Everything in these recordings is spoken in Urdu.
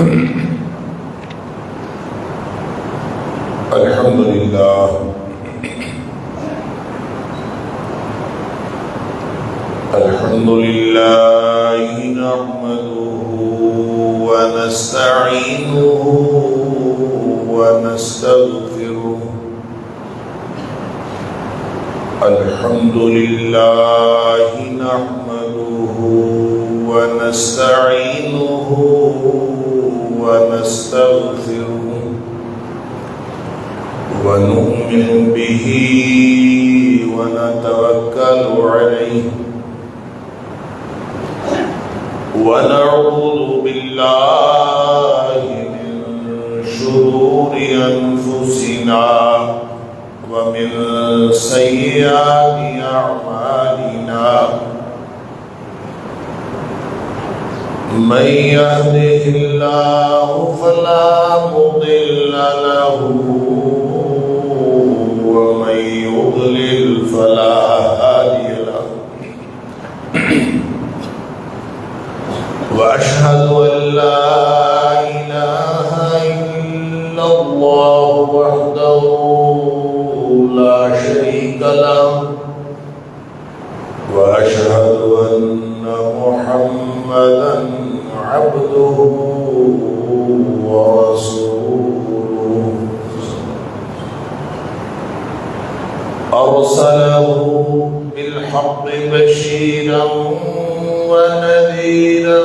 الحمد لله نحمده ونستعينه ونستغفره. الحمد لله نحمده ونستعينه ونستغفره ونؤمن به ونتوكل عليه ونعوذ بالله من شرور أنفسنا ومن سيئات أعمالنا. من يهده الله فلا مضل له ومن يضلل فلا هادي له. وأشهد أن لا إله إلا الله وحده لا شريك له وأشهد أن محمدا عبده ورسوله أرسله بالحق بشيرا ونذيرا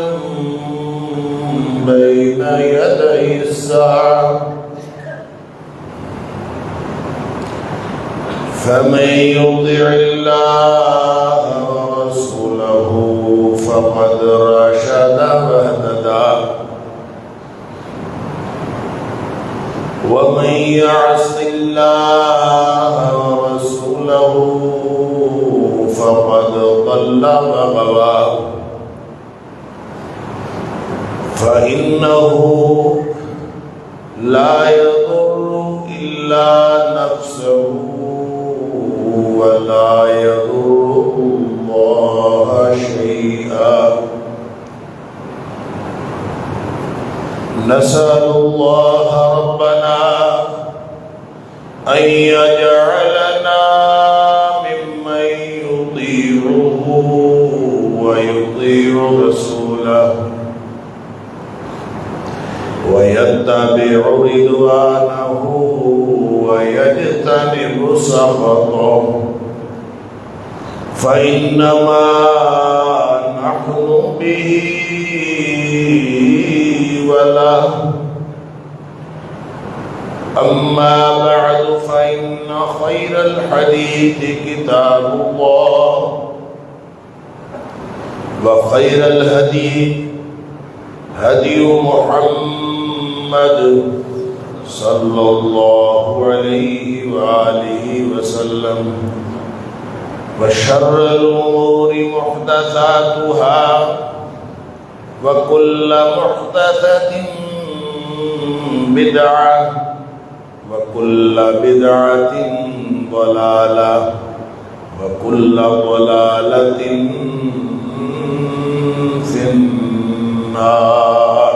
بين يدي الساعة. فمن يطع الله ورسوله فقد رشد واهتدى ومن يعص الله ورسوله فقد ضل وغوى. فإنه لا يضر إلا نفسه ولا يضر الله شيئا. نسأل الله ربنا أن يجعلنا ممن يطيعه ويطيع رسوله ويتبع رضوانه ويجتنب سخطه. فإنما نحن به وله. أما بعد فإن خير الحديث كتاب الله وخير الهدي هدي محمد صلى الله عليه وآله وسلم. وشر الأمور محدثاتها وكل محدثة بدعة وكل بدعة ضلالة وكل ضلالة في النار.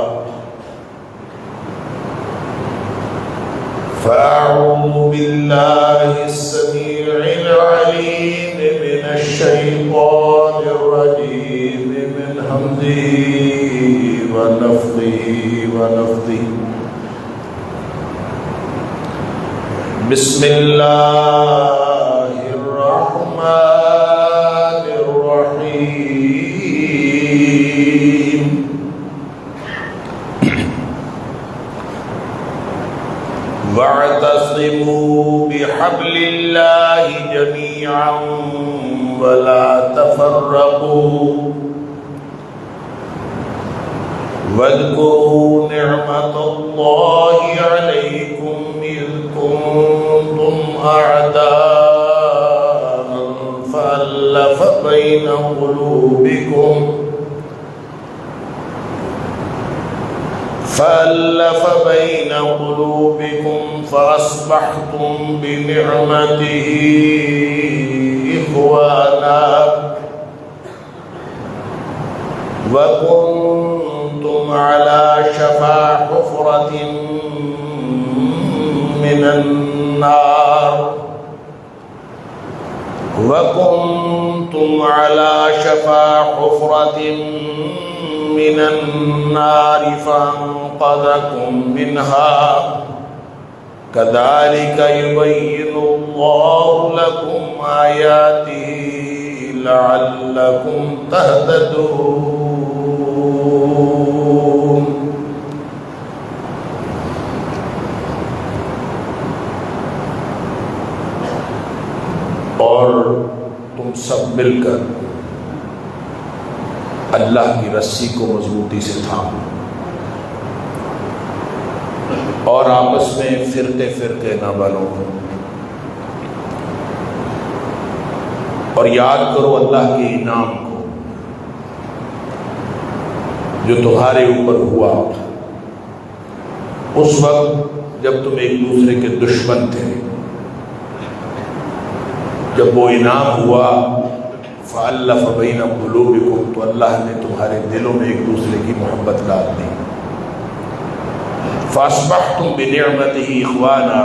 فأعوذ بالله السميع العليم من الشيطان الرجيم من همزه ونفخه ونفثه. بسم الله الرحمن الرحيم. واعتصموا بحبل الله جميعا ولا تفرقوا واذكروا نعمة الله عليكم إذ كنتم أعداء فألف بين قلوبكم فأصبحتم بنعمته إخوانا وكنتم على شفا شفا حفرة من النار وكنتم على شفا حفرة من النار فانقذكم منها كذلك يبين الله لكم آياته لعلكم تهتدون۔ اور تم سب مل کر اللہ کی رسی کو مضبوطی سے تھامو اور آپس میں فرقے فرقے نہ بنو، اور یاد کرو اللہ کے انعام کو جو تمہارے اوپر ہوا اس وقت جب تم ایک دوسرے کے دشمن تھے۔ جب وہ انعام ہوا فَأَلَّفَ بَيْنَ قُلُوبِكُمْ، تو اللہ نے تمہارے دلوں میں ایک دوسرے کی محبت ڈال دی۔ فَأَصْبَحْتُمْ بِنِعْمَتِهِ إِخْوَانًا،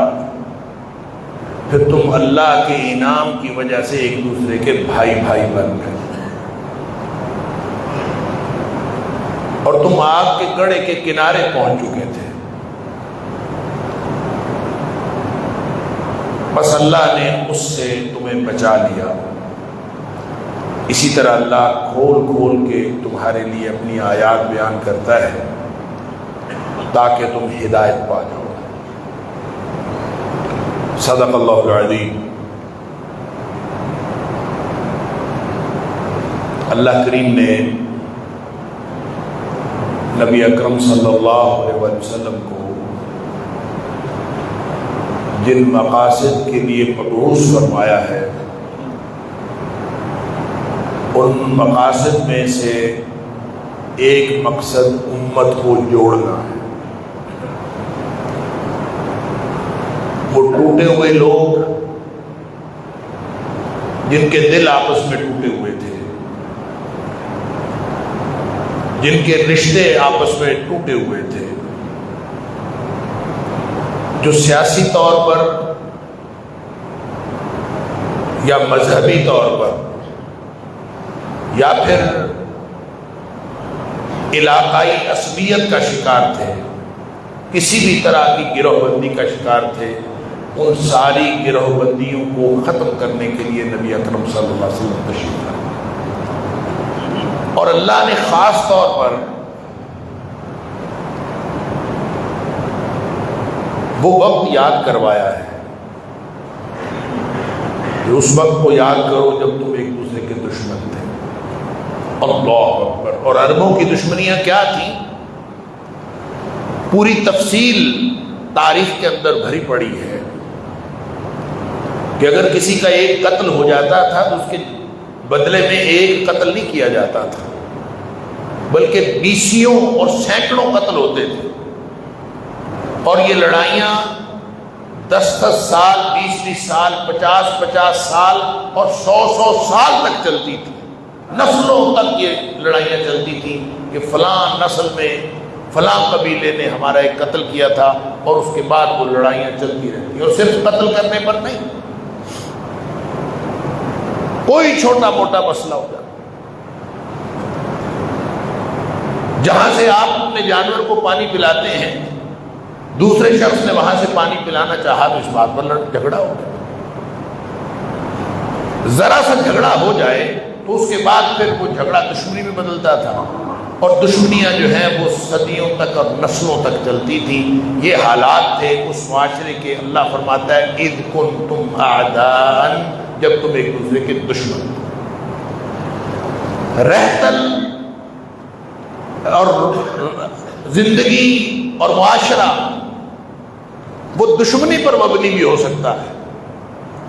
پھر تم اللہ کے انعام کی وجہ سے ایک دوسرے کے بھائی بھائی بن گئے، اور تم آگ کے گڑھے کے کنارے پہنچ چکے تھے، بس اللہ نے اس سے تمہیں بچا لیا۔ اسی طرح اللہ کھول کھول کے تمہارے لیے اپنی آیات بیان کرتا ہے تاکہ تم ہدایت پا جاؤ۔ صدق اللہ العظیم۔ اللہ کریم نے نبی اکرم صلی اللہ علیہ وسلم کو جن مقاصد کے لیے مبعوث فرمایا ہے ان مقاصد میں سے ایک مقصد امت کو جوڑنا ہے۔ وہ ٹوٹے ہوئے لوگ جن کے دل آپس میں ٹوٹے ہوئے تھے، جن کے رشتے آپس میں ٹوٹے ہوئے تھے، جو سیاسی طور پر یا مذہبی طور پر یا پھر علاقائی عصبیت کا شکار تھے، کسی بھی طرح کی گروہ بندی کا شکار تھے، ان ساری گروہ بندیوں کو ختم کرنے کے لیے نبی اکرم صلی اللہ علیہ وسلم تشریف لائے، اور اللہ نے خاص طور پر وہ وقت یاد کروایا ہے کہ اس وقت کو یاد کرو جب تم ایک دوسرے کے دشمن تھے۔ اللہ اکبر۔ اور عربوں کی دشمنیاں کیا تھیں؟ پوری تفصیل تاریخ کے اندر بھری پڑی ہے کہ اگر کسی کا ایک قتل ہو جاتا تھا تو اس کے بدلے میں ایک قتل نہیں کیا جاتا تھا، بلکہ بیسیوں اور سینکڑوں قتل ہوتے تھے، اور یہ لڑائیاں 10-10 سال، 20-20 سال، 50-50 سال اور 100-100 سال تک چلتی تھی۔ نسلوں تک یہ لڑائیاں چلتی تھیں کہ فلاں نسل میں فلاں قبیلے نے ہمارا ایک قتل کیا تھا، اور اس کے بعد وہ لڑائیاں چلتی رہتی، اور صرف قتل کرنے پر نہیں، کوئی چھوٹا موٹا مسئلہ ہو جاتا، جہاں سے آپ اپنے جانور کو پانی پلاتے ہیں، دوسرے شخص نے وہاں سے پانی پلانا چاہا تو اس بات پر جھگڑا ہو گیا۔ ذرا سا جھگڑا ہو جائے تو اس کے بعد پھر وہ جھگڑا دشمنی میں بدلتا تھا، اور دشمنیاں جو ہیں وہ صدیوں تک اور نسلوں تک چلتی تھی۔ یہ حالات تھے اس معاشرے کے۔ اللہ فرماتا ہے اذ کنتم اعداء، جب تم ایک دوسرے کے دشمن تھے۔ رہتل اور زندگی اور معاشرہ وہ دشمنی پر مبنی بھی ہو سکتا ہے۔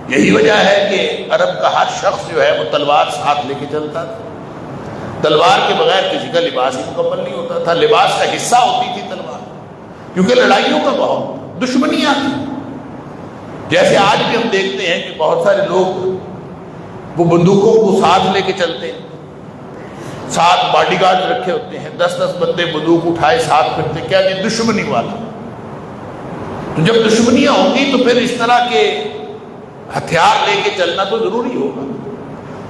یہی وجہ ہے کہ عرب کا ہر شخص جو ہے وہ تلوار ساتھ لے کے چلتا تھا۔ تلوار کے بغیر کسی کا لباس ہی مکمل نہیں ہوتا تھا، لباس کا حصہ ہوتی تھی تلوار، کیونکہ لڑائیوں کا بہت دشمنیاں تھیں۔ جیسے آج بھی ہم دیکھتے ہیں کہ بہت سارے لوگ وہ بندوقوں کو ساتھ لے کے چلتے ہیں، ساتھ باڈی گارڈ رکھے ہوتے ہیں، 10 بندے بندوق اٹھائے ساتھ پھرتے، کیا جی دشمنی والا؟ تو جب دشمنیاں ہوں گی تو پھر اس طرح کے ہتھیار لے کے چلنا تو ضروری ہوگا۔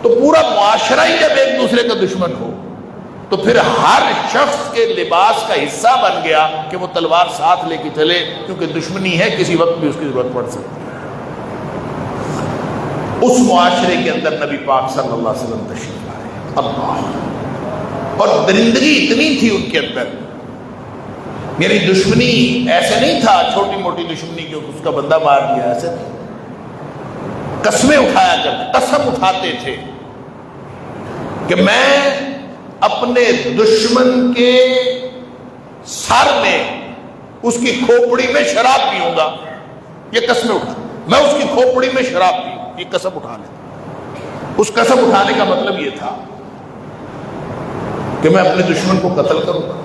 تو پورا معاشرہ ہی جب ایک دوسرے کا دشمن ہو تو پھر ہر شخص کے لباس کا حصہ بن گیا کہ وہ تلوار ساتھ لے کے چلے، کیونکہ دشمنی ہے، کسی وقت بھی اس کی ضرورت پڑ سکتی ہے۔ اس معاشرے کے اندر نبی پاک صلی اللہ علیہ وسلم تشریف لائے، اللہ، اور درندگی اتنی تھی ان کے اندر، یعنی دشمنی ایسے نہیں تھا چھوٹی موٹی دشمنی کہ اس کا بندہ مار دیا، ایسے نہیں، قسمیں اٹھایا کرتے، قسم اٹھاتے تھے کہ میں اپنے دشمن کے سر میں اس کی کھوپڑی میں شراب پیوں گا، یہ قسمیں اٹھا، میں اس کی کھوپڑی میں شراب پیوں، یہ قسم اٹھا لیتا۔ اس قسم اٹھانے کا مطلب یہ تھا کہ میں اپنے دشمن کو قتل کروں گا،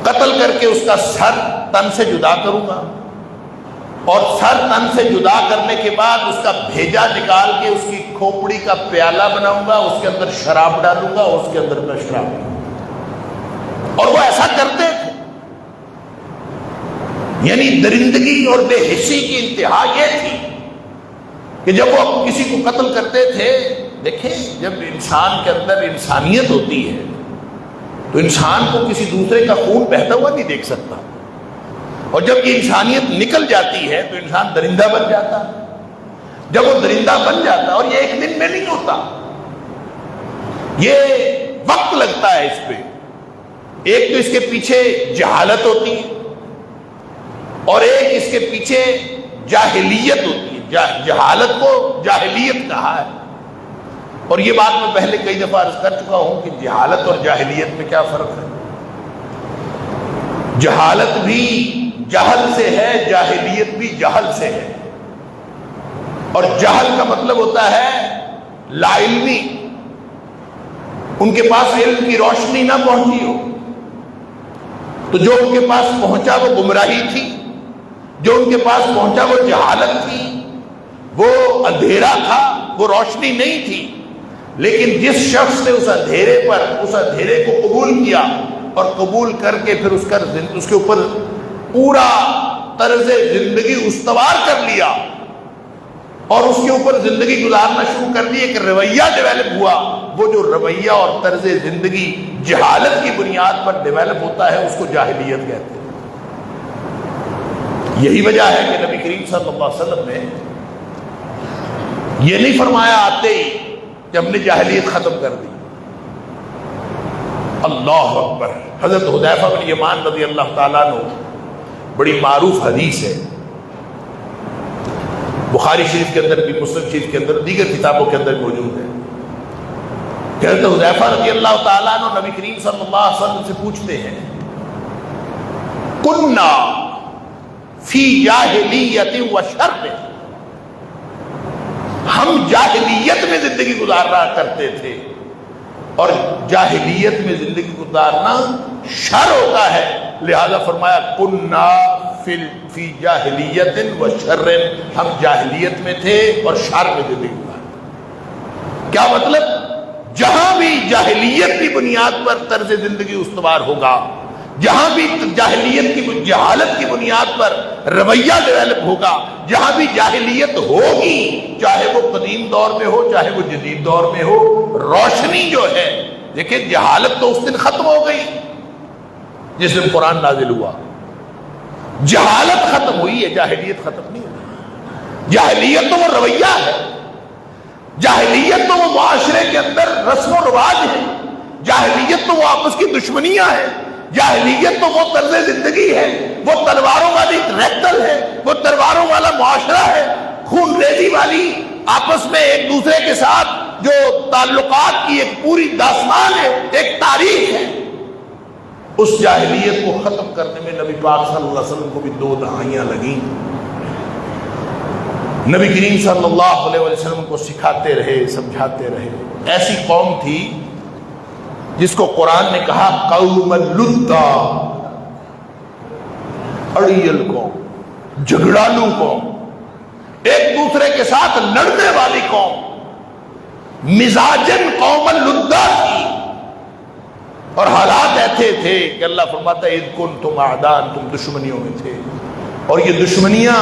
قتل کر کے اس کا سر تن سے جدا کروں گا، اور سر تن سے جدا کرنے کے بعد اس کا بھیجا نکال کے اس کی کھوپڑی کا پیالہ بناؤں گا، اس کے اندر شراب ڈالوں گا، اور اس کے اندر میں شراب پیوں گا۔ اور وہ ایسا کرتے تھے، یعنی درندگی اور بے حسی کی انتہا یہ تھی کہ جب وہ کسی کو قتل کرتے تھے، دیکھیں جب انسان کے اندر انسانیت ہوتی ہے تو انسان کو کسی دوسرے کا خون بہتا ہوا نہیں دیکھ سکتا، اور جب یہ انسانیت نکل جاتی ہے تو انسان درندہ بن جاتا ہے۔ جب وہ درندہ بن جاتا ہے، اور یہ ایک دن میں نہیں ہوتا، یہ وقت لگتا ہے اس پہ، ایک تو اس کے پیچھے جہالت ہوتی ہے، اور ایک اس کے پیچھے جاہلیت ہوتی ہے۔ جہالت کو جاہلیت کہا ہے، اور یہ بات میں پہلے کئی دفعہ عرض کر چکا ہوں کہ جہالت اور جاہلیت میں کیا فرق ہے۔ جہالت بھی جہل سے ہے، جاہلیت بھی جہل سے ہے، اور جہل کا مطلب ہوتا ہے لا علمی، ان کے پاس علم کی روشنی نہ پہنچی ہو، تو جو ان کے پاس پہنچا وہ گمراہی تھی، جو ان کے پاس پہنچا وہ جہالت تھی، وہ اندھیرا تھا، وہ روشنی نہیں تھی۔ لیکن جس شخص نے اس اندھیرے کو قبول کیا اور قبول کر کے پھر اس کے اوپر پورا طرز زندگی استوار کر لیا اور اس کے اوپر زندگی گزارنا شروع کر دی، ایک رویہ ڈیولپ ہوا، وہ جو رویہ اور طرز زندگی جہالت کی بنیاد پر ڈیولپ ہوتا ہے اس کو جاہلیت کہتے ہیں۔ یہی وجہ ہے کہ نبی کریم صلی اللہ علیہ وسلم نے یہ نہیں فرمایا آتے ہی کہ ہم نے جاہلیت ختم کر دی۔ اللہ اکبر۔ حضرت حذیفہ بن یمان رضی اللہ تعالیٰ عنہ، بڑی معروف حدیث ہے، بخاری شریف کے اندر بھی، مسلم شریف کے اندر، دیگر کتابوں کے اندر موجود ہے کہ حضرت حذیفہ رضی اللہ تعالیٰ عنہ نبی کریم صلی اللہ علیہ وسلم سے پوچھتے ہیں، کننا فی جاہلیت و شر، ہم جاہلیت میں زندگی گزارا کرتے تھے، اور جاہلیت میں زندگی گزارنا شر ہوتا ہے، لہذا فرمایا کننا فی جاہلیت و شر، ہم جاہلیت میں تھے اور شر میں زندگی گزارتے۔ کیا مطلب؟ جہاں بھی جاہلیت کی بنیاد پر طرز زندگی استوار ہوگا، جہاں بھی جہالت کی بنیاد پر رویہ ڈیولپ ہوگا، جہاں بھی جاہلیت ہوگی، چاہے وہ قدیم دور میں ہو چاہے وہ جدید دور میں ہو، روشنی جو ہے، دیکھیں جہالت تو اس دن ختم ہو گئی جس دن قرآن نازل ہوا، جہالت ختم ہوئی ہے، جاہلیت ختم نہیں ہوئی۔ جاہلیت تو وہ رویہ ہے، جاہلیت تو وہ معاشرے کے اندر رسم و رواج ہے، جاہلیت تو وہ آپس کی دشمنیاں ہیں، جاہلیت تو وہ طرز زندگی ہے، وہ تلواروں والی رہتل ہے، وہ تلواروں والا معاشرہ ہے، خون ریزی والی، آپس میں ایک دوسرے کے ساتھ جو تعلقات کی ایک پوری داستان ہے، ایک تاریخ ہے۔ اس جاہلیت کو ختم کرنے میں نبی پاک صلی اللہ علیہ وسلم کو بھی 2 دہائیاں لگیں۔ نبی کریم صلی اللہ علیہ وسلم کو سکھاتے رہے، سمجھاتے رہے۔ ایسی قوم تھی جس کو قرآن نے کہا قوم لدا، اڑیل قوم، جھگڑالو قوم، ایک دوسرے کے ساتھ لڑنے والی قوم، مزاجن قوم لدا تھی، اور حالات ایسے تھے کہ اللہ فرماتا ہے اذ کنتم اعداء، تم دشمنیوں میں تھے، اور یہ دشمنیاں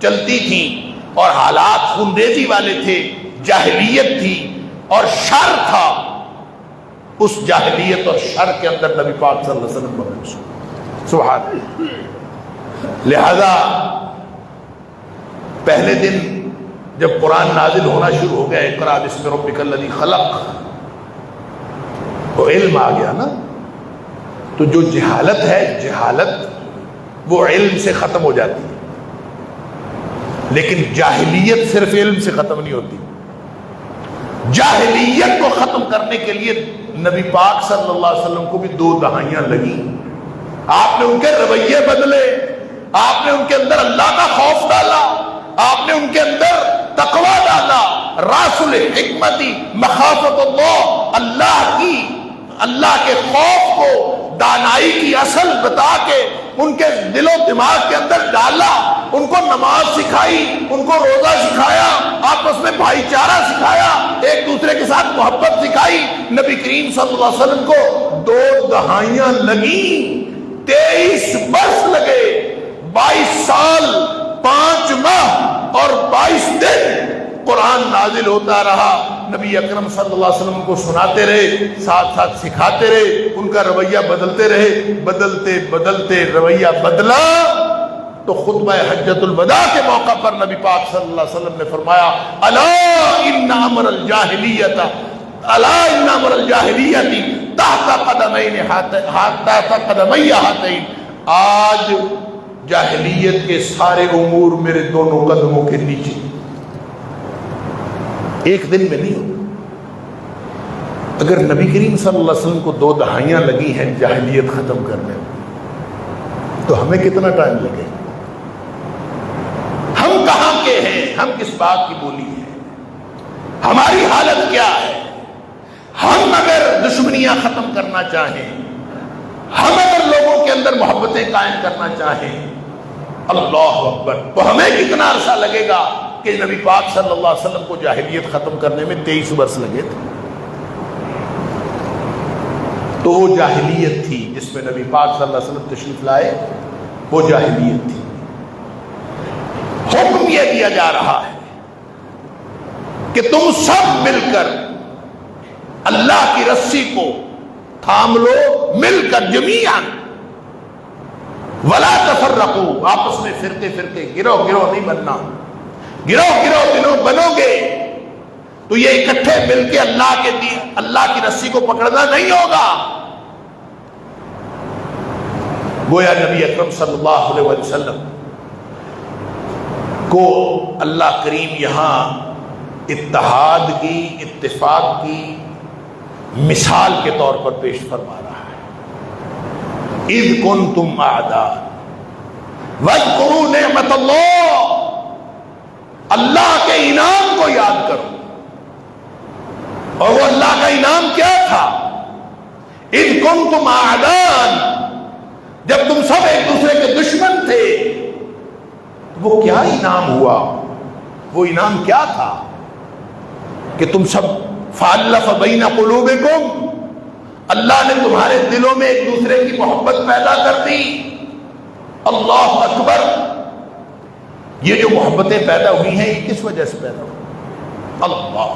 چلتی تھیں اور حالات خونریزی والے تھے، جاہلیت تھی اور شر تھا۔ اس جاہلیت اور شر کے اندر نبی پاک صلی اللہ علیہ وسلم مبعوث ہوئے، سبحان اللہ۔ لہذا پہلے دن جب قرآن نازل ہونا شروع ہو گیا، اقرأ باسم ربک الذی خلق، تو علم آ گیا نا، تو جو جہالت ہے، جہالت وہ علم سے ختم ہو جاتی ہے، لیکن جاہلیت صرف علم سے ختم نہیں ہوتی۔ جاہلیت کو ختم کرنے کے لیے نبی پاک صلی اللہ علیہ وسلم کو بھی 2 دہائیاں لگی۔ آپ نے ان کے رویے بدلے، آپ نے ان کے اندر اللہ کا خوف ڈالا، آپ نے ان کے اندر تقوی ڈالا، راس الحکمت مخافت اللہ، اللہ کے خوف کو دانائی کی اصل بتا کے ان کے دل و دماغ کے اندر ڈالا، ان کو نماز سکھائی، ان کو روزہ سکھایا، آپس میں بھائی چارہ سکھایا، ایک دوسرے کے ساتھ محبت سکھائی۔ نبی کریم صلی اللہ علیہ وسلم کو 2 دہائیاں لگیں، 23 برس لگے، 22 سال 5 ماہ اور 22 دن قرآن نازل ہوتا رہا۔ نبی اکرم صلی اللہ علیہ وسلم کو سناتے رہے، ساتھ ساتھ سکھاتے رہے، ان کا رویہ بدلتے رہے، بدلتے بدلتے رویہ بدلا تو خطبہ حجۃ الوداع کے موقع پر نبی پاک صلی اللہ علیہ وسلم نے فرمایا الا ان امر الجاہلیت، الا ان امر الجاہلیت تحت قدمین تحت قدمی ہاتین، آج جاہلیت کے سارے امور میرے دونوں قدموں کے نیچے۔ ایک دن میں نہیں ہوگا۔ اگر نبی کریم صلی اللہ علیہ وسلم کو 2 دہائیاں لگی ہیں جاہلیت ختم کرنے میں، تو ہمیں کتنا ٹائم لگے؟ ہم کہاں کے ہیں؟ ہم کس بات کی بولی ہیں؟ ہماری حالت کیا ہے؟ ہم اگر دشمنیاں ختم کرنا چاہیں، ہم اگر لوگوں کے اندر محبتیں قائم کرنا چاہیں، اللہ اکبر، تو ہمیں کتنا عرصہ لگے گا کہ نبی پاک صلی اللہ علیہ وسلم کو جاہلیت ختم کرنے میں 23 برس لگے تھے۔ تو وہ جاہلیت تھی جس میں نبی پاک صلی اللہ علیہ وسلم تشریف لائے، وہ جاہلیت تھی۔ حکم یہ دیا جا رہا ہے کہ تم سب مل کر اللہ کی رسی کو تھام لو، مل کر جمیعاً، ولا تفرقوا، آپس میں فرقے فرقے، گروہ گروہ نہیں بننا۔ گروہ گروہ دنوں بنو گے تو یہ اکٹھے مل کے اللہ کے دین، اللہ کی رسی کو پکڑنا نہیں ہوگا۔ گویا نبی اکرم صلی اللہ علیہ وسلم کو اللہ کریم یہاں اتحاد کی، اتفاق کی مثال کے طور پر پیش فرما رہا ہے۔ اذ کنتم اعداء واذکروا نعمت اللہ، اللہ کے انعام کو یاد کرو، اور وہ اللہ کا انعام کیا تھا؟ اذ کنتم اعداء، جب تم سب ایک دوسرے کے دشمن تھے، وہ کیا انعام ہوا؟ وہ انعام کیا تھا کہ تم سب فَأَلَّفَ بَيْنَ قُلُوبِكُمْ، اللہ نے تمہارے دلوں میں ایک دوسرے کی محبت پیدا کر دی۔ اللہ اکبر، یہ جو محبتیں پیدا ہوئی ہیں یہ کس وجہ سے پیدا ہوئی؟ اللہ،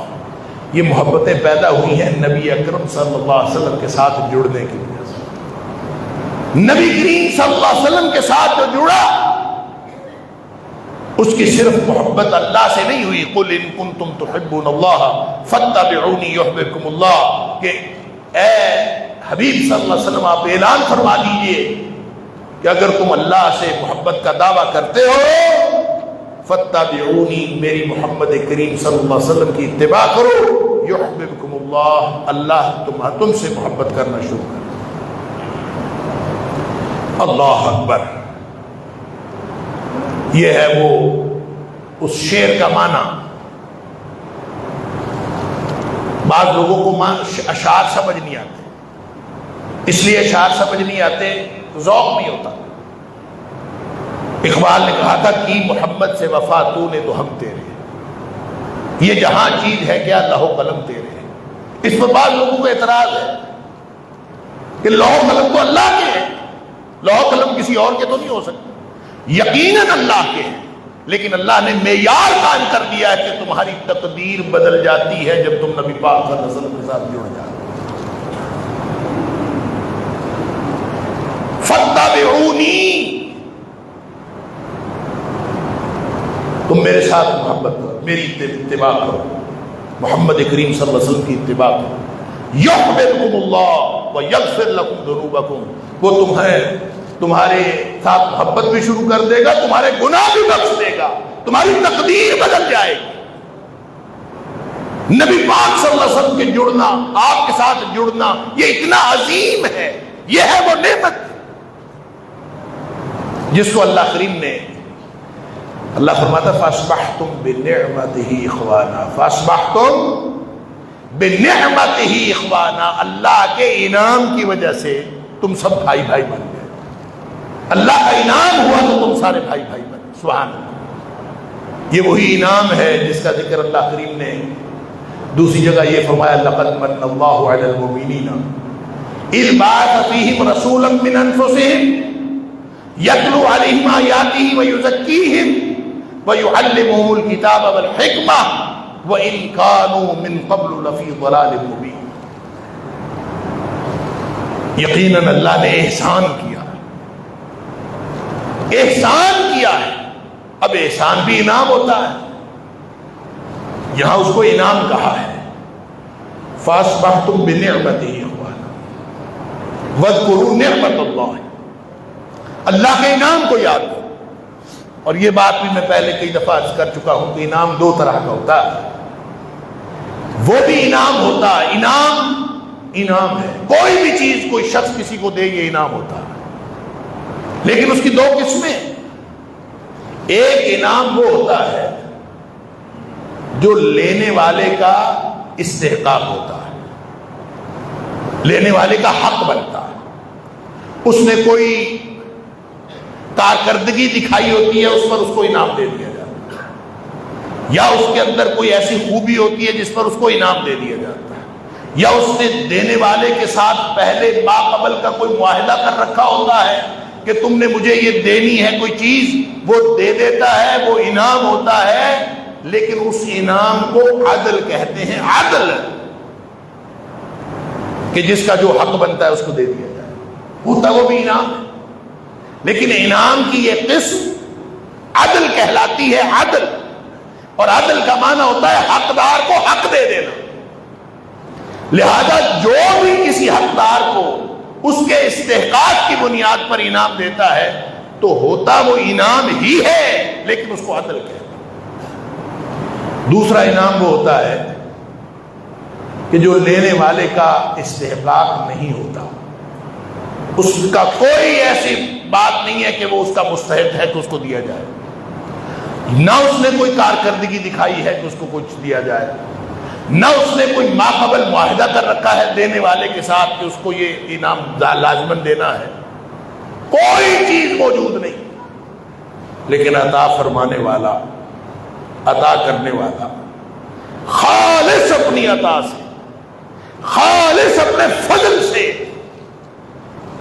یہ محبتیں پیدا ہوئی ہیں نبی اکرم صلی اللہ علیہ وسلم کے ساتھ جڑنے کی وجہ سے۔ نبی کریم صلی اللہ علیہ وسلم کے ساتھ جو جڑا، اس کی صرف محبت اللہ سے نہیں ہوئی، قُلْ إِن كُنتُمْ تُحِبُّونَ اللَّهَ فَاتَّبِعُونِي يُحْبِبْكُمُ اللَّهُ، کہ اے حبیب صلی اللہ علیہ وسلم آپ اعلان فرما دیجئے کہ اگر تم اللہ سے محبت کا دعویٰ کرتے ہو، فَاتَّبِعُونِي، میری محمد کریم صلی اللہ علیہ وسلم کی اتباع کرو، يُحْبِبْكُمُ اللَّهُ، اللہ تم سے محبت کرنا شروع کر۔ اللہ اکبر، یہ ہے وہ اس شعر کا معنی۔ بعض لوگوں کو اشعار سمجھ نہیں آتے، اس لیے اشعار سمجھ نہیں آتے، ذوق نہیں ہوتا۔ اقبال نے کہا تھا کہ محمد سے وفا تو نے تو ہم تیرے، یہ جہاں چیز ہے کیا لہو قلم تیرے۔ اس پر بعض لوگوں کو اعتراض ہے، کہ محمد سے وفا تو نے تو ہم تیرے، یہ جہاں چیز ہے کیا لہو قلم تیرے۔ اس پر بعض لوگوں کو اعتراض ہے، کہ محمد سے وفا تو نے تو ہم تیرے، یہ جہاں چیز ہے کیا لہو قلم تیرے۔ کہ لوح قلم تو اللہ کے ہیں، لوح قلم کسی اور کے تو نہیں ہو سکتے، یقیناً اللہ کے ہیں، لیکن اللہ نے معیار قائم کر دیا ہے کہ تمہاری تقدیر بدل جاتی ہے جب تم نبی پاک صلی اللہ علیہ وسلم کے ساتھ جڑ جاتے۔ فاتبعونی، تم میرے ساتھ محبت کرو، میری اتباع کرو، محمد کریم صلی اللہ علیہ وسلم کی اتباع کرو، یحببکم اللہ ویغفر لکم ذنوبکم، وہ تمہارے ساتھ محبت بھی شروع کر دے گا، تمہارے گناہ بھی بخش دے گا، تمہاری تقدیر بدل جائے گی۔ نبی پاک صلی اللہ علیہ وسلم کے جڑنا، آپ کے ساتھ جڑنا، یہ اتنا عظیم ہے، یہ ہے وہ نعمت جس کو اللہ کریم نے، اللہ فرماتا فاصبحتم بنعمتہ اخوانا، فاصبحتم بنعمتہ اخوانا، اللہ کے انعام کی وجہ سے تم سب بھائی بھائی بن گئے، اللہ کا انعام ہوا تو تم سارے بھائی بھائی بن گئے، سبحان اللہ۔ یہ وہی انعام ہے جس کا ذکر اللہ کریم نے دوسری جگہ یہ فرمایا لقد من اللہ علی المؤمنین اذ بعث فیہم رسولا من انفسہم یتلو علیہم آیاتہ ویزکیہم ویعلمہم الکتاب والحکمہ وَإِن كَانُوا مِن قَبْلُ لَفِي ضَلَالٍ مُبِينٍ۔ یقیناً اللہ نے احسان کیا، احسان کیا ہے، اب احسان بھی انعام ہوتا ہے، یہاں اس کو انعام کہا ہے، فَأَصْبَحْتُمْ بِنِعْمَتِهِ إِخْوَانًا وَاذْكُرُوا نِعْمَتَ اللَّهِ، اللہ کے انعام کو یاد کرو۔ اور یہ بات بھی میں پہلے کئی دفعہ عرض کر چکا ہوں کہ انعام دو طرح کا ہوتا ہے، وہ بھی انعام ہوتا ہے، انعام ہے، کوئی بھی چیز کوئی شخص کسی کو دے یہ انعام ہوتا ہے، لیکن اس کی دو قسمیں، ایک انعام وہ ہوتا ہے جو لینے والے کا استحقاق ہوتا ہے، لینے والے کا حق بنتا ہے، اس نے کوئی کارکردگی دکھائی ہوتی ہے، اس پر اس کو انعام دے دیا جاتا ہے، یا اس کے اندر کوئی ایسی خوبی ہوتی ہے جس پر اس کو انعام دے دیا جاتا ہے، یا اس نے دینے والے کے ساتھ پہلے ماقبل کا کوئی معاہدہ کر رکھا ہوتا ہے کہ تم نے مجھے یہ دینی ہے کوئی چیز، وہ دے دیتا ہے، وہ انعام ہوتا ہے، لیکن اس انعام کو عدل کہتے ہیں، عدل کہ جس کا جو حق بنتا ہے اس کو دے دیا جائے، ہوتا وہ بھی انعام ہے، لیکن انعام کی یہ قسم عدل کہلاتی ہے، عدل، اور عدل کا معنی ہوتا ہے حقدار کو حق دے دینا، لہذا جو بھی کسی حقدار کو اس کے استحقاق کی بنیاد پر انعام دیتا ہے تو ہوتا وہ انعام ہی ہے، لیکن اس کو عدل کہتے ہیں۔ دوسرا انعام وہ ہوتا ہے کہ جو لینے والے کا استحقاق نہیں ہوتا، اس کا کوئی ایسی بات نہیں ہے کہ وہ اس کا مستحق ہے کہ اس کو دیا جائے، نہ اس نے کوئی کارکردگی دکھائی ہے کہ اس کو کچھ دیا جائے، نہ اس نے کوئی ماقبل معاہدہ کر رکھا ہے دینے والے کے ساتھ کہ اس کو یہ انعام لازماً دینا ہے، کوئی چیز موجود نہیں، لیکن عطا فرمانے والا، عطا کرنے والا خالص اپنی عطا سے، خالص اپنے فضل سے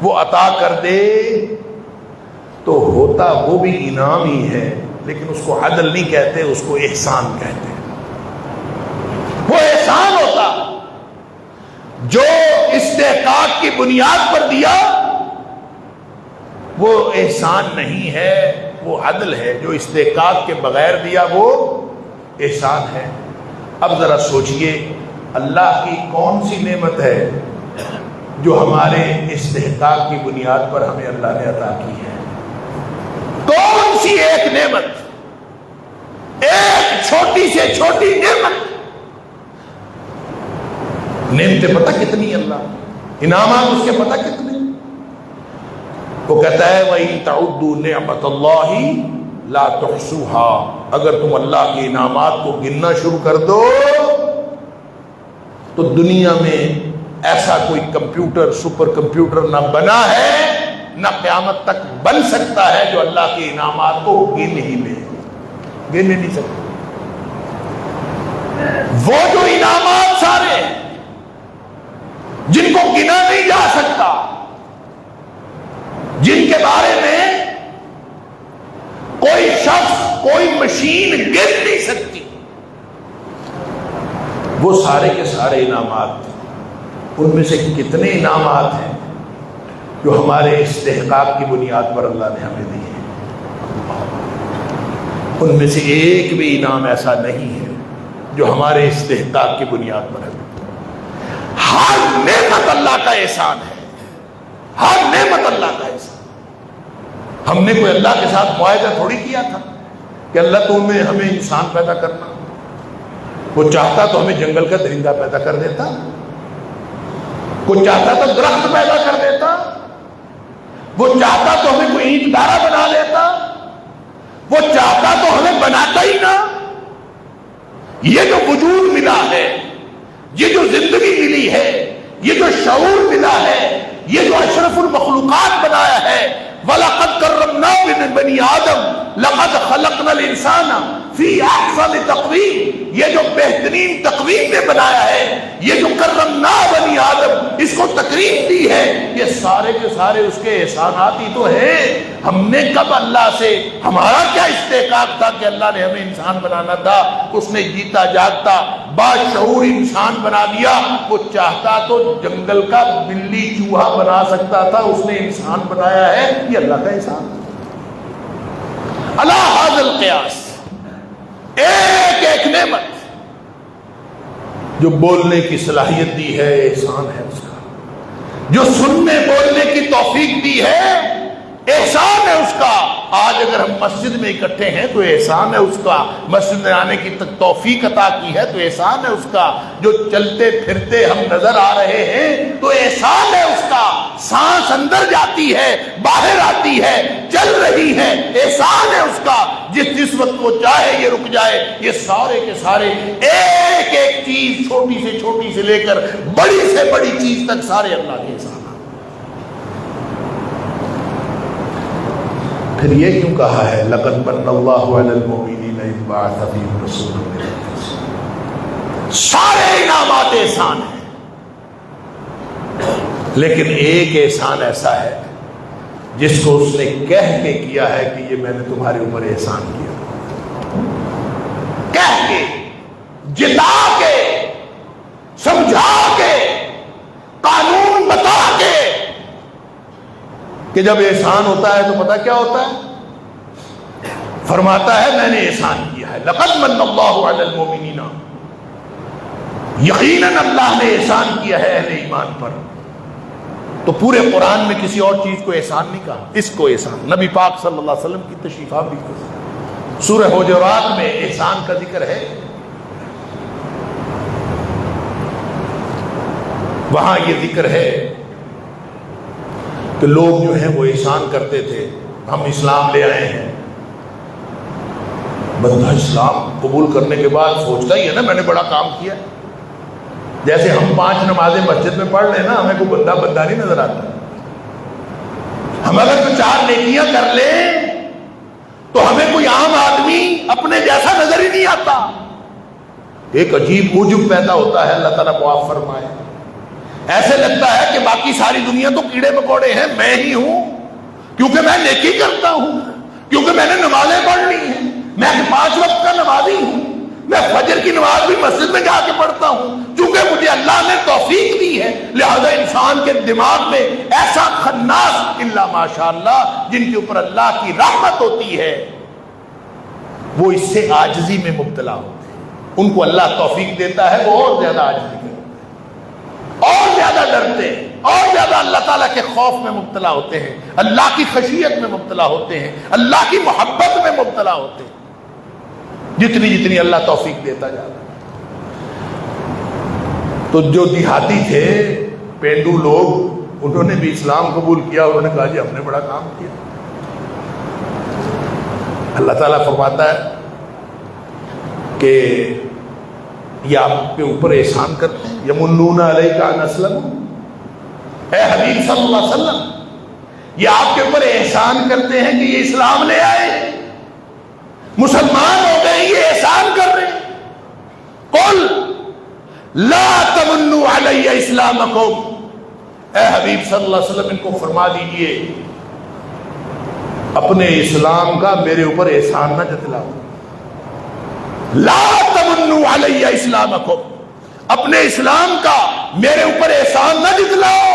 وہ عطا کر دے تو ہوتا وہ بھی انعام ہی ہے، لیکن اس کو عدل نہیں کہتے، اس کو احسان کہتے ہیں۔ وہ احسان ہوتا جو استحقاق کی بنیاد پر دیا، وہ احسان نہیں ہے، وہ عدل ہے، جو استحقاق کے بغیر دیا وہ احسان ہے۔ اب ذرا سوچئے اللہ کی کون سی نعمت ہے جو ہمارے استحقاق کی بنیاد پر ہمیں اللہ نے عطا کی ہے؟ کون سی ایک نعمت، ایک چھوٹی سے چھوٹی نعمت، نعمتیں پتہ کتنی اللہ، انعامات اس کے پتہ کتنے؟ وہ کہتا ہے وَإِن تَعُدُّوا نِعْمَةَ اللَّهِ لَا تُحْصُوهَا، اگر تم اللہ کے انعامات کو گننا شروع کر دو تو دنیا میں ایسا کوئی کمپیوٹر، سپر کمپیوٹر نہ بنا ہے نہ قیامت تک بن سکتا ہے جو اللہ کے انعامات کو گن ہی لے، گن نہیں سکتا۔ وہ جو انعامات سارے جن کو گنا نہیں جا سکتا، کے بارے میں کوئی شخص کوئی مشین گر نہیں سکتی. وہ سارے کے سارے انعامات تھے. ان میں سے کتنے انعامات ہیں جو ہمارے استحقاق کی بنیاد پر اللہ نے ہمیں دیے ہیں. ان میں سے ایک بھی انعام ایسا نہیں ہے جو ہمارے استحقاق کی بنیاد پر ہے. ہر نعمت اللہ کا احسان ہے. ہر نعمت اللہ کا احسان. ہم نے کوئی اللہ کے ساتھ معاہدہ تھوڑی کیا تھا کہ اللہ تم ہمیں انسان پیدا کرنا. وہ چاہتا تو ہمیں جنگل کا درندہ پیدا کر دیتا, وہ چاہتا تو درخت پیدا کر دیتا, وہ چاہتا تو ہمیں کوئی اینٹ دارا بنا لیتا, وہ چاہتا تو ہمیں بناتا ہی نہ. یہ جو وجود ملا ہے, یہ جو زندگی ملی ہے, یہ جو شعور ملا ہے, یہ جو اشرف المخلوقات بنایا ہے, وَلَقَدْ كَرَّمْنَا بَنِي آدَمَ لَقَدْ خَلَقْنَا الْإِنسَانَ فِي أَحْسَنِ تَقْوِيمٍ, یہ جو بہترین تقویم میں بنایا ہے, یہ جو کرمنا بنی آدم, اس کو تکریم دی ہے, یہ سارے کے سارے اس کے احسانات ہی تو ہیں. ہم نے کب اللہ سے, ہمارا کیا استحقاق تھا کہ اللہ نے ہمیں انسان بنانا تھا. اس نے جیتا جاگتا باشعور انسان بنا دیا. وہ چاہتا تو جنگل کا بلی چوہا بنا سکتا تھا, اس نے انسان بنایا ہے. یہ اللہ کا احسان. اللہ ھذا القیاس, ایک ایک نعمت جو بولنے کی صلاحیت دی ہے احسان ہے اس کا, جو سننے بولنے کی توفیق دی ہے احسان ہے اس کا. آج اگر ہم مسجد میں اکٹھے ہیں تو احسان ہے اس کا. مسجد میں آنے کی توفیق عطا کی ہے تو احسان ہے اس کا. جو چلتے پھرتے ہم نظر آ رہے ہیں تو احسان ہے اس کا. سانس اندر جاتی ہے, باہر آتی ہے, چل رہی ہے, احسان ہے اس کا. جس وقت وہ چاہے یہ رک جائے. یہ سارے کے سارے ایک ایک چیز, چھوٹی سے لے کر بڑی سے بڑی چیز تک سارے اللہ کے احسان. پھر یہ کیوں کہا ہے لَقَدْ مَنَّ اللَّهُ عَلَى الْمُؤْمِنِينَ إِذْ بَعَثَ فِيهِمْ رَسُولًا مِنْ أَنفُسِهِمْ. سارے انعامات احسان ہیں, لیکن ایک احسان ایسا ہے جس کو اس نے کہہ کے کیا ہے کہ یہ میں نے تمہارے اوپر احسان کیا. کہہ کے, جتا کے, سمجھا کے, قانون بتا کے. کہ جب احسان ہوتا ہے تو پتہ کیا ہوتا ہے, فرماتا ہے میں نے احسان کیا ہے. لقد من اللہ علی المؤمنین, یقیناً اللہ نے احسان کیا ہے اہل ایمان پر. تو پورے قرآن میں کسی اور چیز کو احسان نہیں کہا, اس کو احسان. نبی پاک صلی اللہ علیہ وسلم کی تشریف آوری کو سورہ حجرات میں احسان کا ذکر ہے. وہاں یہ ذکر ہے کہ لوگ جو ہیں وہ احسان کرتے تھے, ہم اسلام لے آئے ہیں. بندہ اسلام قبول کرنے کے بعد سوچتا ہی ہے نا میں نے بڑا کام کیا. جیسے ہم 5 نمازیں مسجد میں پڑھ لیں نا, ہمیں کوئی بندہ نہیں نظر آتا. ہم اگر تو 4 نیکیاں کر لیں تو ہمیں کوئی عام آدمی اپنے جیسا نظر ہی نہیں آتا. ایک عجیب عجب پیدا ہوتا ہے, اللہ تعالیٰ معاف فرمائے. ایسے لگتا ہے کہ باقی ساری دنیا تو کیڑے مکوڑے ہیں, میں ہی ہوں, کیونکہ میں نیکی کرتا ہوں, کیونکہ میں نے نمازیں پڑھ لی ہیں, میں 5 وقت کا نمازی ہوں, میں فجر کی نماز بھی مسجد میں جا کے پڑھتا ہوں, کیونکہ مجھے اللہ نے توفیق دی ہے. لہذا انسان کے دماغ میں ایسا خناس الا ماشاءاللہ جن کے اوپر اللہ کی رحمت ہوتی ہے وہ اس سے عاجزی میں مبتلا ہوتے ہیں. ان کو اللہ توفیق دیتا ہے, وہ اور زیادہ عاجزی کرتے ہیں, اور زیادہ ڈرتے ہیں, اور زیادہ اللہ تعالیٰ کے خوف میں مبتلا ہوتے ہیں, اللہ کی خشیت میں مبتلا ہوتے ہیں, اللہ کی محبت میں مبتلا ہوتے ہیں, جتنی اللہ توفیق دیتا جاتا ہے. تو جو دیہاتی تھے, پینڈو لوگ, انہوں نے بھی اسلام قبول کیا. انہوں نے کہا جی ہم نے بڑا کام کیا. اللہ تعالیٰ فرماتا ہے کہ یہ آپ کے اوپر احسان کرتے ہیں. یمنون علیک ان اسلموا, اے حبیب صلی اللہ علیہ وسلم یہ آپ کے اوپر احسان کرتے ہیں کہ یہ اسلام لے آئے, مسلمان ہو گئے, یہ احسان کر رہے ہیں. قل لا تمنوا علی اسلامکم, اے حبیب صلی اللہ علیہ وسلم ان کو فرما دیجئے اپنے اسلام کا میرے اوپر احسان نہ جتلاؤ. لا تمنوا علی اسلامکم، اپنے اسلام کا میرے اوپر احسان نہ جتلاؤ.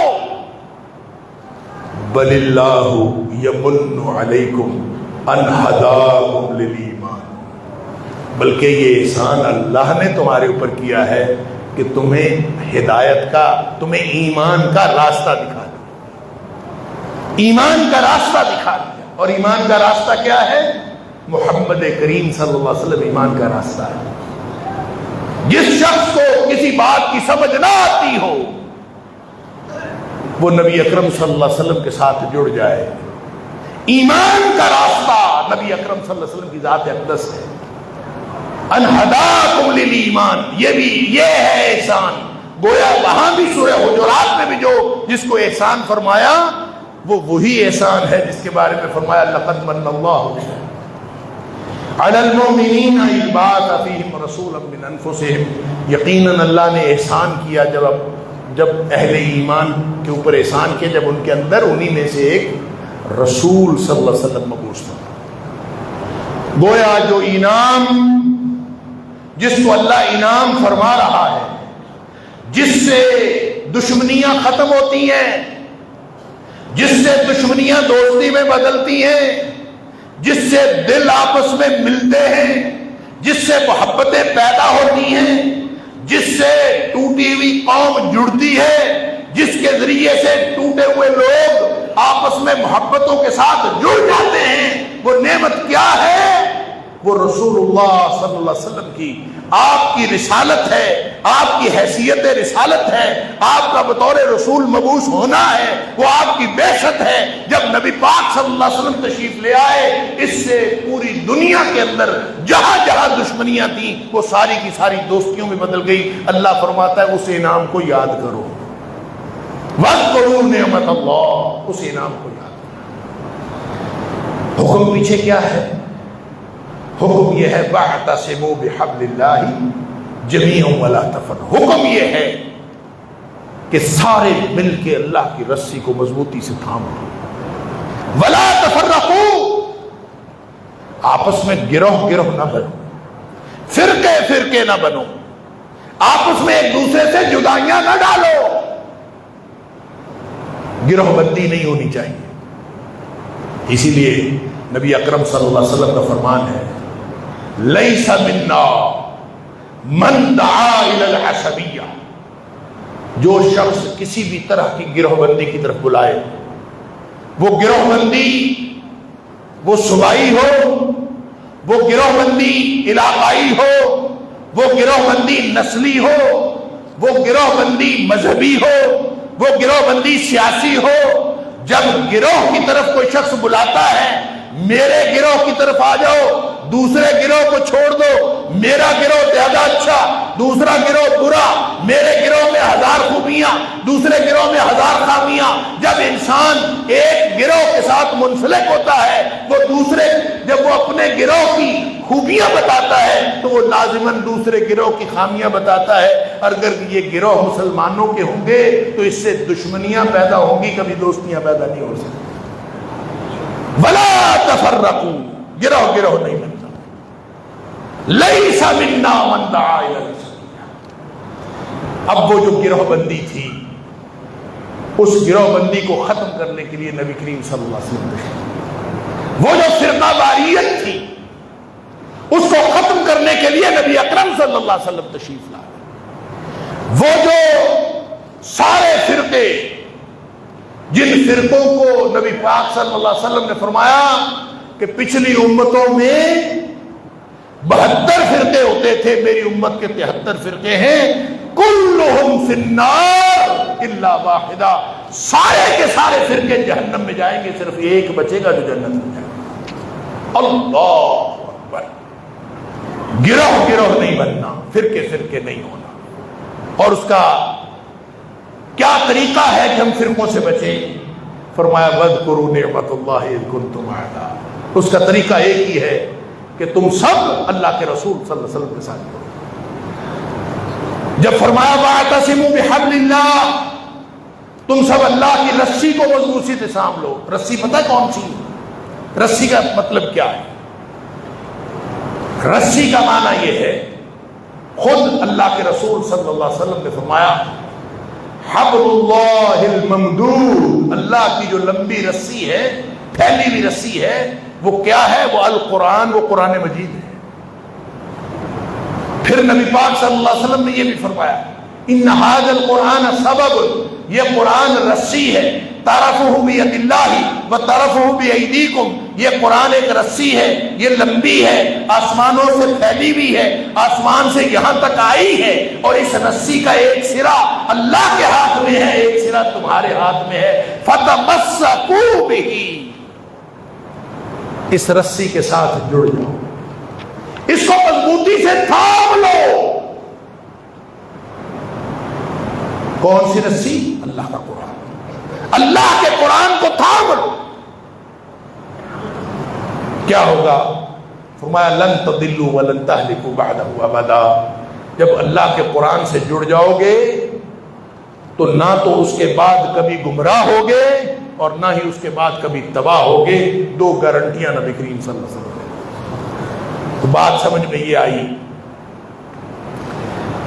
بل اللہ یمن علیکم ان ہداکم للایمان، بلکہ یہ احسان اللہ نے تمہارے اوپر کیا ہے کہ تمہیں ہدایت کا، تمہیں ایمان کا راستہ دکھا دیا. ایمان کا راستہ دکھا دیا. اور ایمان کا راستہ کیا ہے؟ محمد کریم صلی اللہ علیہ وسلم ایمان کا راستہ ہے. جس شخص کو کسی بات کی سمجھ نہ آتی ہو وہ نبی اکرم صلی اللہ علیہ وسلم کے ساتھ جڑ جائے. ایمان کا راستہ نبی اکرم صلی اللہ علیہ وسلم کی ذات اقدس ہے. ان ہداکم للایمان، یہ ہے احسان. گویا وہاں بھی سورہ حجرات میں بھی جو جس کو احسان فرمایا وہ وہی احسان ہے جس کے بارے میں فرمایا لقد من اللہ علی المؤمنین اذ بعث فیہم رسولا من انفسہم. یقیناً اللہ نے احسان کیا جب اہل ایمان کے اوپر احسان کیا جب ان کے اندر انہی میں سے ایک رسول صلی اللہ علیہ وسلم مبعوث تھا. گویا جو انعام، جس کو اللہ انعام فرما رہا ہے، جس سے دشمنیاں ختم ہوتی ہیں، جس سے دشمنیاں دوستی میں بدلتی ہیں، جس سے دل آپس میں ملتے ہیں، جس سے محبتیں پیدا ہوتی ہیں، جس سے ٹوٹی ہوئی قوم جڑتی ہے، جس کے ذریعے سے ٹوٹے ہوئے لوگ آپس میں محبتوں کے ساتھ جڑ جاتے ہیں، وہ نعمت کیا ہے؟ وہ رسول اللہ صلی اللہ علیہ وسلم کی آپ کی رسالت ہے، آپ کی حیثیت رسالت ہے، آپ کا بطور رسول مبعوث ہونا ہے، وہ آپ کی بعثت ہے. جب نبی پاک صلی اللہ علیہ وسلم تشریف لے آئے، اس سے پوری دنیا کے اندر جہاں جہاں دشمنیاں تھیں وہ ساری کی ساری دوستیوں میں بدل گئی. اللہ فرماتا ہے اس انعام کو یاد کرو. وَاذْكُرُوا نِعْمَتَ اللَّهِ، اس انعام کو یاد کرو. حکم پیچھے کیا ہے؟ حکم یہ ہے وَاعْتَصِمُوا بِحَبْلِ اللَّهِ جَمِيعًا وَلَا تَفَرَّقُوا. حکم یہ ہے کہ سارے مل کے اللہ کی رسی کو مضبوطی سے تھامو. وَلَا تَفَرَّقُوا، آپس میں گروہ نہ بنو، فرقے نہ بنو، آپس میں ایک دوسرے سے جدائیاں نہ ڈالو. گروہ بندی نہیں ہونی چاہیے. اسی لیے نبی اکرم صلی اللہ علیہ وسلم کا فرمان ہے لیس منا من دعا الی العصبیہ، جو شخص کسی بھی طرح کی گروہ بندی کی طرف بلائے، وہ گروہ بندی وہ صوبائی ہو، وہ گروہ بندی علاقائی ہو، وہ گروہ بندی نسلی ہو، وہ گروہ بندی مذہبی ہو، وہ گروہ بندی سیاسی ہو. جب گروہ کی طرف کوئی شخص بلاتا ہے، میرے گروہ کی طرف آ جاؤ، دوسرے گروہ کو چھوڑ دو، میرا گروہ زیادہ اچھا، دوسرا گروہ برا، میرے گروہ میں 1000 خوبیاں، دوسرے گروہ میں 1000 خامیاں. جب انسان ایک گروہ کے ساتھ منسلک ہوتا ہے، جب وہ اپنے گروہ کی خوبیاں بتاتا ہے تو وہ لازماً دوسرے گروہ کی خامیاں بتاتا ہے. اگر یہ گروہ مسلمانوں کے ہوں گے تو اس سے دشمنیاں پیدا ہوں گی، کبھی دوستیاں پیدا نہیں ہو سکتی. وَلَا تَفَرَّقُوا، گروہ نہیں بنتا. لَيْسَ مِنَّا مَن دَعَا إِلَى الْإِسْلَامِ. اب وہ جو گروہ بندی تھی، اس گروہ بندی کو ختم کرنے کے لیے نبی کریم صلی اللہ علیہ وسلم تشریف، وہ جو فرقہ واریت تھی اس کو ختم کرنے کے لیے نبی اکرم صلی اللہ علیہ وسلم تشریف لائے. وہ جو سارے فرقے، جن فرقوں کو نبی پاک صلی اللہ علیہ وسلم نے فرمایا کہ پچھلی امتوں میں 72 فرقے ہوتے تھے، میری امت کے 73 فرقے ہیں. کلہم فی النار الا واحدہ، سارے کے سارے فرقے جہنم میں جائیں گے، صرف ایک بچے گا جو جنت میں جائے گا. اللہ اکبر. گروہ نہیں بننا، فرقے نہیں ہونا. اور اس کا کیا طریقہ ہے کہ ہم فرقوں سے بچیں؟ فرمایا وَاذْكُرُوا نِعْمَتَ اللَّهِ إِذْ كُنْتُمْ أَعْدَاءً. اس کا طریقہ ایک ہی ہے کہ تم سب اللہ کے رسول صلی اللہ علیہ وسلم کے ساتھ کرو. جب فرمایا وَاعْتَصِمُوا بِحَبْلِ اللَّهِ، تم سب اللہ کی رسی کو مضبوطی سے تھام لو. رسی پتہ کون سی؟ رسی کا مطلب کیا ہے؟ رسی کا معنی یہ ہے، خود اللہ کے رسول صلی اللہ علیہ وسلم نے فرمایا حبل اللہ الممدود، اللہ کی جو لمبی رسی ہے، پھیلی ہوئی رسی ہے، وہ کیا ہے؟ وہ القرآن، وہ قرآن مجید ہے۔ پھر نبی پاک صلی اللہ علیہ وسلم نے یہ بھی فرمایا ان ھذا القرآن سبب، یہ قرآن رسی ہے، طرفہ بید اللہ و طرفہ بایدیکم، یہ قرآن ایک رسی ہے، یہ لمبی ہے، آسمانوں سے پھیلی ہوئی ہے، آسمان سے یہاں تک آئی ہے، اور اس رسی کا ایک سرا اللہ کے ہاتھ میں ہے، ایک سرا تمہارے ہاتھ میں ہے، فتمسکوا بہ، اس رسی کے ساتھ جڑ جاؤ، اس کو مضبوطی سے تھام لو۔ کون سی رسی؟ اللہ کا قرآن، اللہ کے قرآن کو تھام لو۔ کیا ہوگا؟ فرمایا لن تضلوا ولن تهلكوا بعده ابدا، جب اللہ کے قرآن سے جڑ جاؤ گے تو نہ تو اس کے بعد کبھی گمراہ ہوگے اور نہ ہی اس کے بعد کبھی تباہ ہوگے۔ دو گارنٹیاں نبی کریم صلی اللہ علیہ وسلم نے۔ تو بات سمجھ میں یہ آئی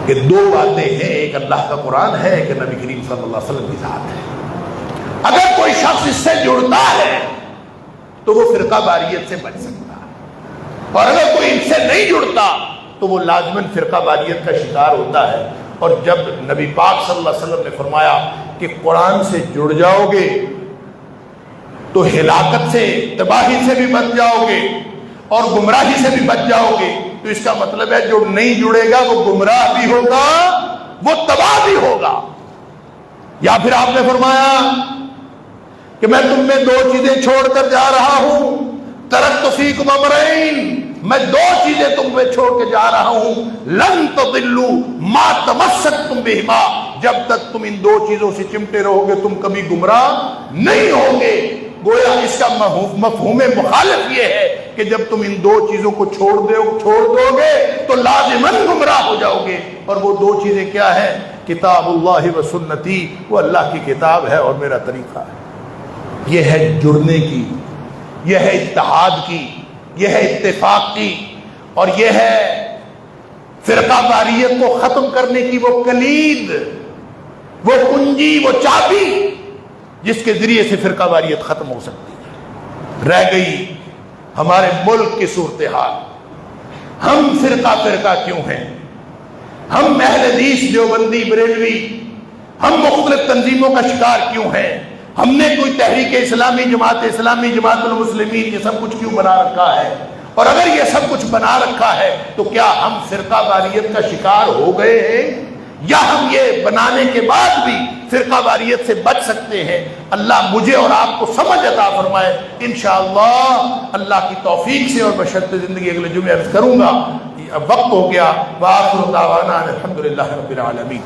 کہ دو باتیں ہیں، ایک اللہ کا قرآن ہے، ایک نبی کریم صلی اللہ علیہ وسلم کی ذات ہے۔ اگر کوئی شخص اس سے جڑتا ہے تو وہ فرقہ واریت سے بچ سکتا ہے، اور اگر کوئی ان سے نہیں جڑتا تو وہ لازماً فرقہ واریت کا شکار ہوتا ہے۔ اور جب نبی پاک صلی اللہ علیہ وسلم نے فرمایا کہ قرآن سے جڑ جاؤ گے تو ہلاکت سے، تباہی سے بھی بچ جاؤ گے اور گمراہی سے بھی بچ جاؤ گے، تو اس کا مطلب ہے جو نہیں جڑے گا وہ گمراہ بھی ہوگا، وہ تباہ بھی ہوگا۔ یا پھر آپ نے فرمایا کہ میں تم میں دو چیزیں چھوڑ کر جا رہا ہوں، ترکت فیکم امرین، میں دو چیزیں تم میں چھوڑ کے جا رہا ہوں، لن تضلوا ما تمسکتم بہما، جب تک تم ان دو چیزوں سے چمٹے رہو گے تم کبھی گمراہ نہیں ہوگے۔ گویا اس کا مفہوم مخالف یہ ہے کہ جب تم ان دو چیزوں کو چھوڑ دو گے تو لازماً گمراہ ہو جاؤ گے، اور وہ دو چیزیں کیا ہیں؟ کتاب اللہ و سنتی، وہ اللہ کی کتاب ہے اور میرا طریقہ ہے۔ یہ ہے جڑنے کی، یہ ہے اتحاد کی، یہ ہے اتفاق کی، اور یہ ہے فرقہ واریت کو ختم کرنے کی وہ کلید، وہ کنجی، وہ چابی جس کے ذریعے سے فرقہ واریت ختم ہو سکتی ہے۔ رہ گئی ہمارے ملک کی صورتحال، ہم فرقہ فرقہ کیوں ہیں؟ ہم اہل حدیث، دیوبندی، بریلوی، ہم مختلف تنظیموں کا شکار کیوں ہیں؟ ہم نے کوئی تحریک اسلامی، جماعت اسلامی، جماعت المسلمین، یہ سب کچھ کیوں بنا رکھا ہے؟ اور اگر یہ سب کچھ بنا رکھا ہے تو کیا ہم فرقہ واریت کا شکار ہو گئے ہیں، یا ہم یہ بنانے کے بعد بھی فرقہ واریت سے بچ سکتے ہیں؟ اللہ مجھے اور آپ کو سمجھ عطا فرمائے انشاءاللہ، اللہ کی توفیق سے، اور بشرط زندگی اگلے جمعے عرض کروں گا۔ وقت ہو گیا۔ وآخر دعوانا الحمدللہ رب العالمین۔